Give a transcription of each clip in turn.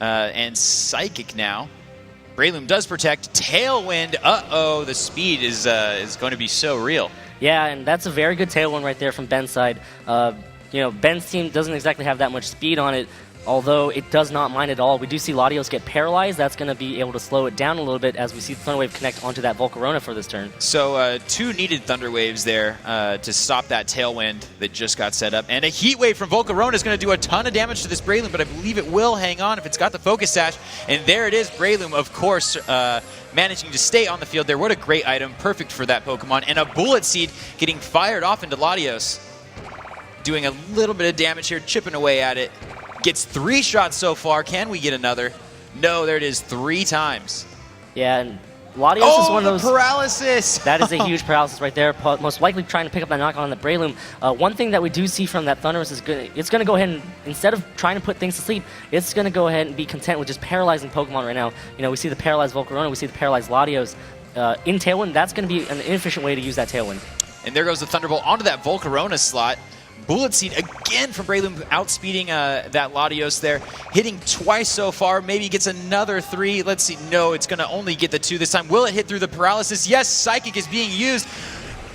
And Psychic now. Breloom does protect. Tailwind. Uh-oh, the speed is going to be so real. Yeah, and that's a very good Tailwind right there from Ben's side. Ben's team doesn't exactly have that much speed on it, although it does not mind at all. We do see Latios get paralyzed. That's going to be able to slow it down a little bit as we see Thunder Wave connect onto that Volcarona for this turn. So 2 needed Thunder Waves there to stop that Tailwind that just got set up. And a Heat Wave from Volcarona is going to do a ton of damage to this Breloom, but I believe it will hang on if it's got the Focus Sash. And there it is, Breloom, of course, managing to stay on the field there. What a great item, perfect for that Pokemon. And a Bullet Seed getting fired off into Latios. Doing a little bit of damage here, chipping away at it. Gets 3 shots so far. Can we get another? No, there it is, 3 times. Yeah, and Latios is one of those... paralysis! That is a huge paralysis right there. Most likely trying to pick up that knock on the Breloom. One thing that we do see from that Thunderous is it's going to go ahead and, instead of trying to put things to sleep, it's going to go ahead and be content with just paralyzing Pokemon right now. We see the paralyzed Volcarona, we see the paralyzed Latios. In Tailwind, that's going to be an inefficient way to use that Tailwind. And there goes the Thunderbolt onto that Volcarona slot. Bullet Seed again from Breloom, outspeeding that Latios there. Hitting twice so far. Maybe gets another 3. Let's see. No, it's going to only get the 2 this time. Will it hit through the paralysis? Yes, Psychic is being used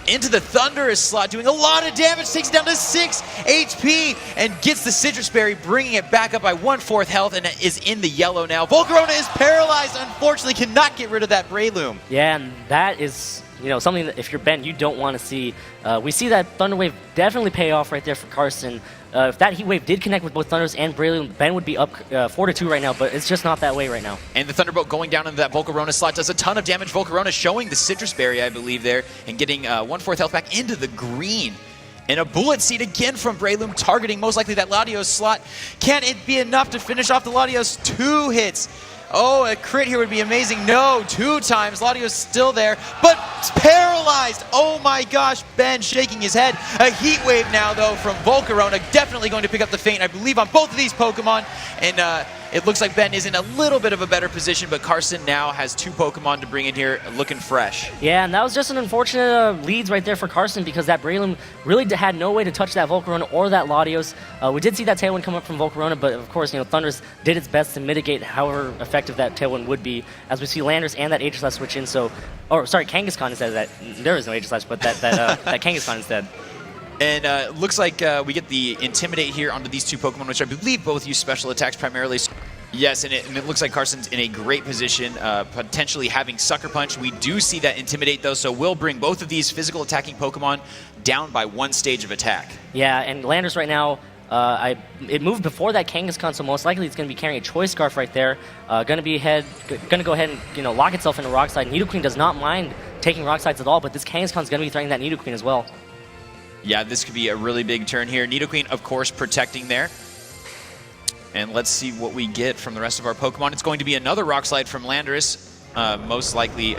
into the Thunderous slot, doing a lot of damage. Takes it down to 6 HP and gets the Citrus Berry, bringing it back up by 1/4 health, and is in the yellow now. Volcarona is paralyzed. Unfortunately, cannot get rid of that Breloom. Yeah, and that is... something that if you're Ben, you don't want to see. We see that Thunder Wave definitely pay off right there for Carson. If that Heat Wave did connect with both Thunders and Breloom, Ben would be up 4-2 right now, but it's just not that way right now. And the Thunderbolt going down into that Volcarona slot does a ton of damage. Volcarona showing the Citrus Berry, I believe, there, and getting 1/4 health back into the green. And a Bullet Seed again from Breloom, targeting most likely that Latios slot. Can it be enough to finish off the Latios? 2 hits. Oh, a crit here would be amazing. No, 2 times. Latios still there, but paralyzed. Oh my gosh, Ben shaking his head. A Heat Wave now, though, from Volcarona. Definitely going to pick up the Feint, I believe, on both of these Pokemon. And it looks like Ben is in a little bit of a better position, but Carson now has 2 Pokemon to bring in here, looking fresh. Yeah, and that was just an unfortunate leads right there for Carson, because that Breloom really had no way to touch that Volcarona or that Latios. We did see that Tailwind come up from Volcarona, but of course, Thunders did its best to mitigate however effective that Tailwind would be, as we see Landers and that Aegislash switch in. Kangaskhan instead of that. There is no Aegislash, but that Kangaskhan instead. And looks like we get the Intimidate here onto these 2 Pokemon, which I believe both use special attacks primarily. Yes, and it looks like Carson's in a great position, potentially having Sucker Punch. We do see that Intimidate, though, so we'll bring both of these physical attacking Pokemon down by 1 stage of attack. Yeah, and Landers right now, it moved before that Kangaskhan, so most likely it's going to be carrying a Choice Scarf right there. Going to go ahead and lock itself into Rock Slide. Nidoqueen does not mind taking Rock Slides at all, but this Kangaskhan's going to be threatening that Nidoqueen as well. Yeah, this could be a really big turn here. Nidoqueen, of course, protecting there. And let's see what we get from the rest of our Pokemon. It's going to be another Rock Slide from Landorus, most likely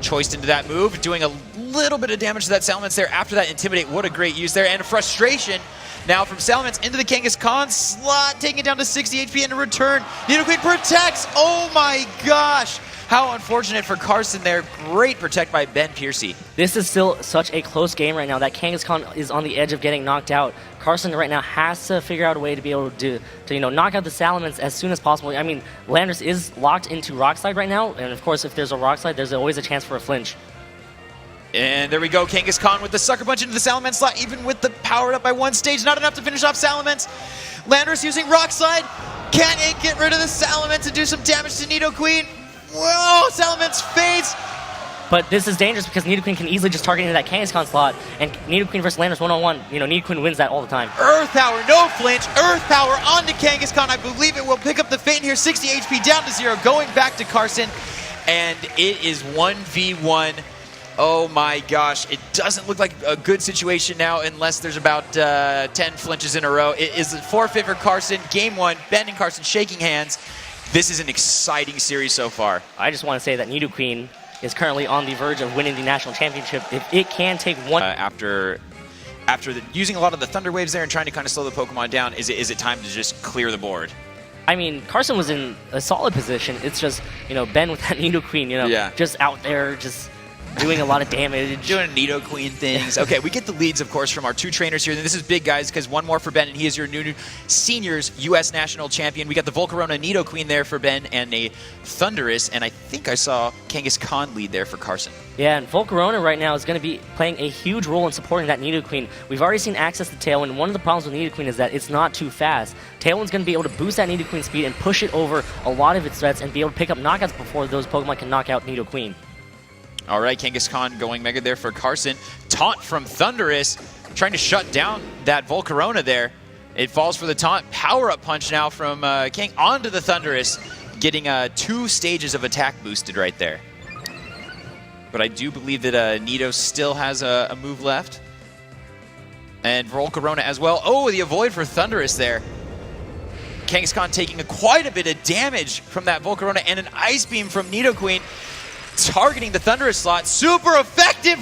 choiced into that move, doing a little bit of damage to that Salamence there. After that Intimidate, what a great use there. And a Frustration now from Salamence into the Kangaskhan slot, taking it down to 60 HP in return. Nidoqueen protects. Oh my gosh. How unfortunate for Carson there. Great protect by Ben Piercy. This is still such a close game right now. That Kangaskhan is on the edge of getting knocked out. Carson right now has to figure out a way to be able to knock out the Salamence as soon as possible. I mean, Landers is locked into Rock Slide right now, and of course, if there's a Rock Slide, there's always a chance for a flinch. And there we go, Kangaskhan with the Sucker Punch into the Salamence slot, even with the powered up by 1 stage. Not enough to finish off Salamence. Landers using Rock Slide. Can it get rid of the Salamence and do some damage to Nidoqueen? Whoa, Salamence fades. But this is dangerous because Nidoqueen can easily just target into that Kangaskhan slot, and Nidoqueen versus Landers one-on-one, Nidoqueen wins that all the time. Earth Power, no flinch. Earth Power onto Kangaskhan. I believe it will pick up the Feint here. 60 HP down to 0, going back to Carson. And it is 1v1. Oh my gosh, it doesn't look like a good situation now unless there's about 10 flinches in a row. It is a forfeit for Carson. Game 1, Ben and Carson shaking hands. This is an exciting series so far. I just want to say that Nidoqueen is currently on the verge of winning the national championship. If it can take one... After using a lot of the Thunder Waves there and trying to kind of slow the Pokemon down, is it time to just clear the board? I mean, Carson was in a solid position. It's just, Ben with that Nidoqueen, just out there, just doing a lot of damage. Doing Nido Queen things. Okay, we get the leads, of course, from our two trainers here. This is big, guys, because one more for Ben, and he is your new seniors U.S. national champion. We got the Volcarona Nido Queen there for Ben, and a Thunderous, and I think I saw Kangaskhan lead there for Carson. Yeah, and Volcarona right now is going to be playing a huge role in supporting that Nido Queen. We've already seen access to Tailwind. One of the problems with Nido Queen is that it's not too fast. Tailwind's going to be able to boost that Nido Queen speed and push it over a lot of its threats and be able to pick up knockouts before those Pokemon can knock out Nido Queen. All right, Kangaskhan going Mega there for Carson. Taunt from Thunderous, trying to shut down that Volcarona there. It falls for the taunt. Power-up punch now from King onto the Thunderous, getting 2 stages of attack boosted right there. But I do believe that Nido still has a move left. And Volcarona as well. Oh, the avoid for Thunderous there. Kangaskhan taking quite a bit of damage from that Volcarona, and an Ice Beam from Nido Queen targeting the Thunderous slot. Super effective!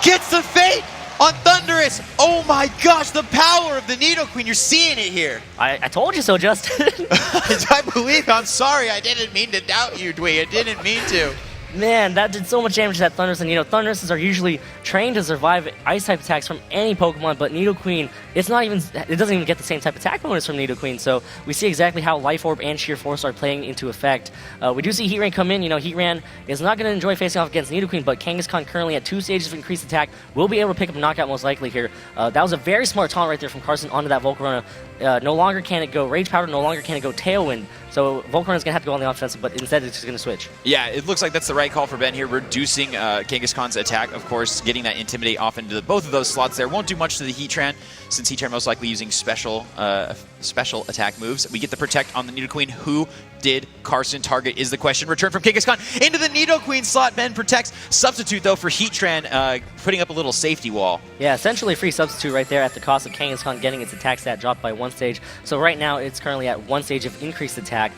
Gets the Fate on Thunderous! Oh my gosh, the power of the Nido Queen. You're seeing it here. I told you so, Justin. I believe. I'm sorry. I didn't mean to doubt you, Dwee. I didn't mean to. Man, that did so much damage to that Thunderous, and Thunderouses are usually trained to survive Ice-type attacks from any Pokemon, but Nido Queen, it doesn't even get the same type of attack bonus from Nido Queen, so we see exactly how Life Orb and Sheer Force are playing into effect. We do see Heatran come in. Heatran is not going to enjoy facing off against Nido Queen, but Kangaskhan currently at 2 stages of increased attack will be able to pick up a knockout most likely here. That was a very smart taunt right there from Carson onto that Volcarona. No longer can it go Rage Powder, no longer can it go Tailwind, so Volcarona's going to have to go on the offensive, but instead it's just going to switch. Yeah, it looks like that's the right call for Ben here, reducing Kangaskhan's attack, of course, getting that Intimidate off into both of those slots there. Won't do much to the Heatran, since Heatran most likely using special attack moves. We get the Protect on the Nido Queen. Who did Carson target is the question. Return from Kangaskhan into the Nido Queen slot. Ben protects. Substitute, though, for Heatran, putting up a little safety wall. Yeah, essentially a free substitute right there at the cost of Kangaskhan getting its attack stat dropped by 1 stage. So right now it's currently at 1 stage of increased attack.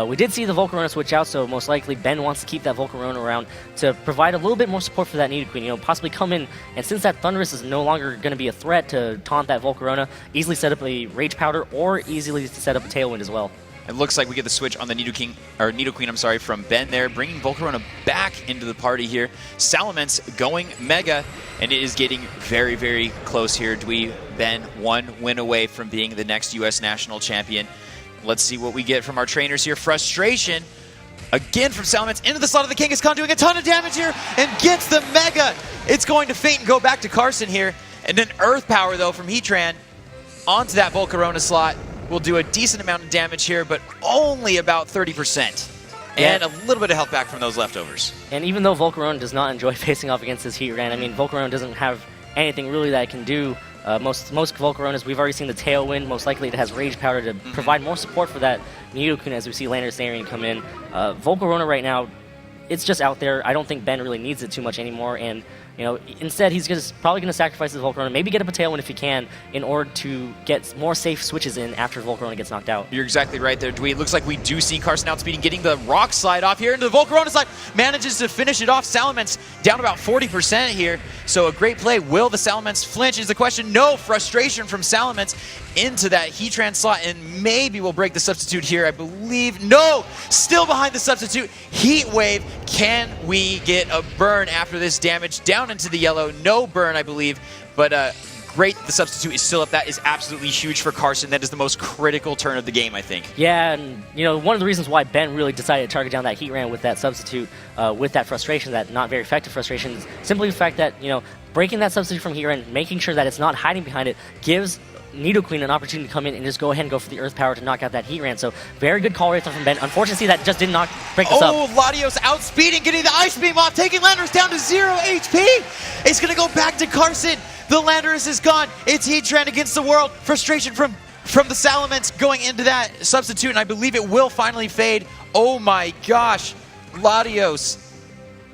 We did see the Volcarona switch out, so most likely Ben wants to keep that Volcarona around to provide a little bit more support for that Nido Queen. Possibly come in, and since that Thunderous is no longer going to be a threat to taunt that Volcarona, easily set up a Rage Powder or easily set up a Tailwind as well. It looks like we get the switch on the Nido Queen, from Ben there, bringing Volcarona back into the party here. Salamence going Mega, and it is getting very, very close here. Dwee, Ben, 1 win away from being the next U.S. national champion. Let's see what we get from our trainers here. Frustration, again from Salamence, into the slot of the Kangaskhan, doing a ton of damage here, and gets the Mega. It's going to Fate and go back to Carson here. And then Earth Power, though, from Heatran onto that Volcarona slot. Will do a decent amount of damage here, but only about 30%. And a little bit of health back from those leftovers. And even though Volcarona does not enjoy facing off against this Heatran, I mean, Volcarona doesn't have anything really that it can do. Most Volcaronas, we've already seen the Tailwind. Most likely it has Rage Powder to provide more support for that Nido Queen as we see Landorus Arian come in. Volcarona right now, it's just out there. I don't think Ben really needs it too much anymore, and instead he's probably going to sacrifice the Volcarona, maybe get up a Tailwind if he can, in order to get more safe switches in after Volcarona gets knocked out. You're exactly right there, Dwee. It looks like we do see Carson outspeeding, getting the Rock Slide off here into the Volcarona slide, manages to finish it off. Salamence down about 40% here, so a great play. Will the Salamence flinch is the question. No, frustration from Salamence into that Heatran slot, and maybe we'll break the substitute here, I believe. No, still behind the substitute. Heat Wave, can we get a burn after this damage? Down into the yellow, no burn, I believe, but great, the substitute is still up. That is absolutely huge for Carson. That is the most critical turn of the game, I think. Yeah, and one of the reasons why Ben really decided to target down that Heatran with that substitute, with that frustration, that not very effective frustration, is simply the fact that, breaking that substitute from Heatran, making sure that it's not hiding behind it, gives Nido Queen an opportunity to come in and just go ahead and go for the Earth Power to knock out that Heatran. So very good call right there from Ben. Unfortunately, that just did not break this up. Oh, Latios outspeeding, getting the Ice Beam off, taking Landorus down to 0 HP. It's going to go back to Carson. The Landorus is gone. It's Heatran against the world. Frustration from the Salamence going into that substitute, and I believe it will finally fade. Oh my gosh. Latios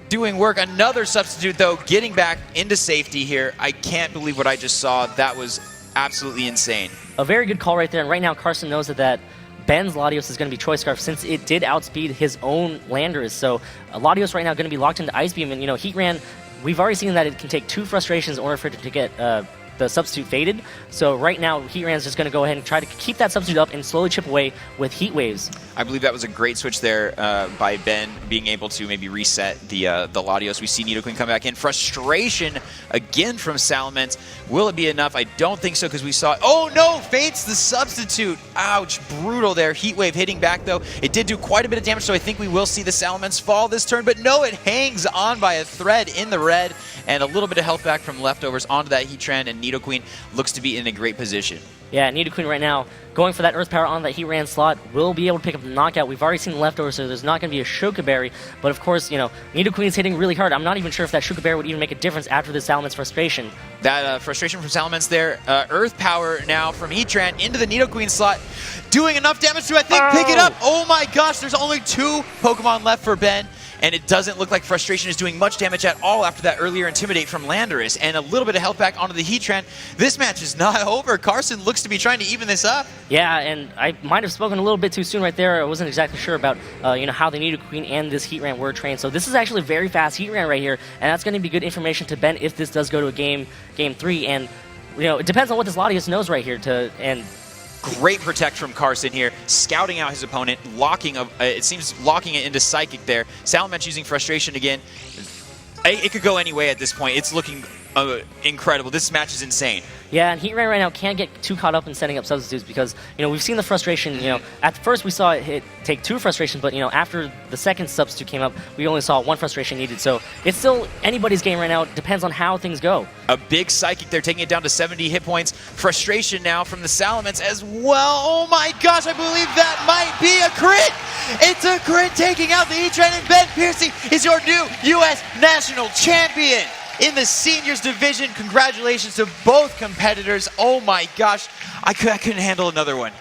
doing work. Another substitute, though, getting back into safety here. I can't believe what I just saw. That was absolutely insane. A very good call right there, and right now Carson knows that Ben's Latios is going to be Choice Scarf since it did outspeed his own Landorus. So Latios right now going to be locked into Ice Beam, and Heatran, we've already seen that it can take 2 frustrations in order for it to get the substitute faded. So right now, Heatran's just going to go ahead and try to keep that substitute up and slowly chip away with Heat Waves. I believe that was a great switch there by Ben, being able to maybe reset the Latios. We see Nidoqueen come back in. Frustration again from Salamence. Will it be enough? I don't think so, because we saw... Oh, no! Fates the substitute. Ouch. Brutal there. Heat Wave hitting back, though. It did do quite a bit of damage, so I think we will see the Salamence fall this turn. But no, it hangs on by a thread in the red, and a little bit of health back from leftovers onto that Heatran, and Nidoqueen looks to be in a great position. Yeah, Nidoqueen right now going for that Earth Power on that Heatran slot will be able to pick up the knockout. We've already seen leftovers, so there's not going to be a Shuka Berry. But of course, you know, Nidoqueen's hitting really hard. I'm not even sure if that Shuka Berry would even make a difference after the Salamence frustration. That frustration from Salamence there. Earth Power now from Heatran into the Nidoqueen slot. Doing enough damage to, I think, pick it up. Oh my gosh, there's only 2 Pokemon left for Ben. And it doesn't look like Frustration is doing much damage at all after that earlier Intimidate from Landorus. And a little bit of health back onto the Heatran. This match is not over. Carson looks to be trying to even this up. Yeah, and I might have spoken a little bit too soon right there. I wasn't exactly sure about you know, how the Nidoqueen and this Heatran were trained. So this is actually a very fast Heatran right here. And that's going to be good information to Ben if this does go to a game 3. And you know, it depends on what this Latios knows right here. Great protect from Carson here, scouting out his opponent, locking it seems locking it into Psychic there. Salamence using Frustration again. It could go any way at this point. It's looking incredible. This match is insane. Yeah, and Heatran right now can't get too caught up in setting up substitutes because, you know, we've seen the frustration, you know, at first we saw it take 2 frustration, but, you know, after the second substitute came up, we only saw 1 frustration needed. So it's still anybody's game right now. It depends on how things go. A big Psychic there, taking it down to 70 hit points. Frustration now from the Salamence as well. Oh my gosh, I believe that might be a crit! It's a crit taking out the Heatran, and Ben Piercy is your new U.S. National Champion in the seniors division. Congratulations to both competitors. Oh my gosh, I couldn't handle another one.